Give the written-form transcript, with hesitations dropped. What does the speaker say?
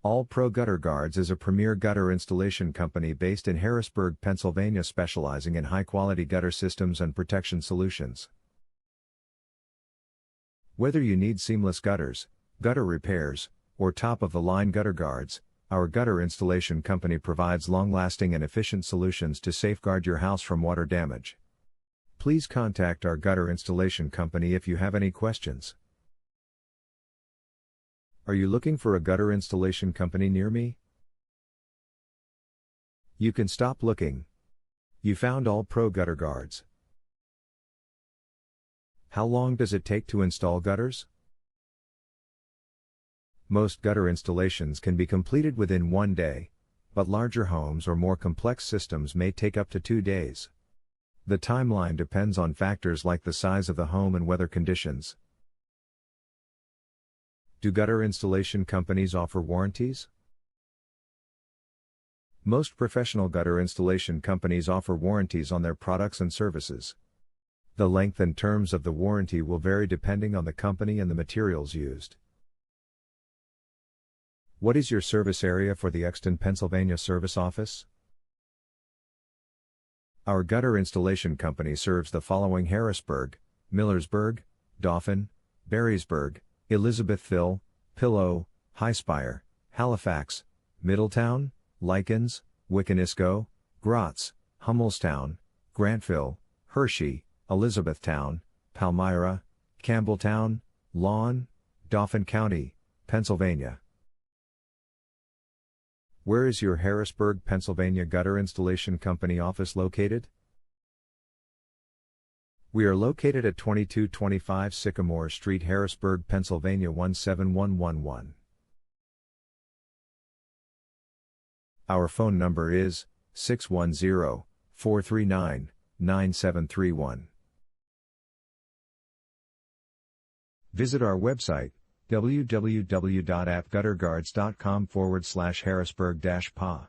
All Pro Gutter Guards is a premier gutter installation company based in Harrisburg, Pennsylvania, specializing in high-quality gutter systems and protection solutions. Whether you need seamless gutters, gutter repairs, or top-of-the-line gutter guards, our gutter installation company provides long-lasting and efficient solutions to safeguard your house from water damage. Please contact our gutter installation company if you have any questions. Are you looking for a gutter installation company near me? You can stop looking. You found All Pro Gutter Guards. How long does it take to install gutters? Most gutter installations can be completed within 1 day, but larger homes or more complex systems may take up to 2 days. The timeline depends on factors like the size of the home and weather conditions. Do gutter installation companies offer warranties? Most professional gutter installation companies offer warranties on their products and services. The length and terms of the warranty will vary depending on the company and the materials used. What is your service area for the Exton, Pennsylvania service office? Our gutter installation company serves the following: Harrisburg, Millersburg, Dauphin, Barrysburg, Elizabethville, Pillow, Highspire, Halifax, Middletown, Lykens, Wickanisco, Gratz, Hummelstown, Grantville, Hershey, Elizabethtown, Palmyra, Campbelltown, Lawn, Dauphin County, Pennsylvania. Where is your Harrisburg, Pennsylvania gutter installation company office located? We are located at 2225 Sycamore Street, Harrisburg, Pennsylvania 17111. Our phone number is 610-439-9731. Visit our website www.appgutterguards.com/Harrisburg-PA.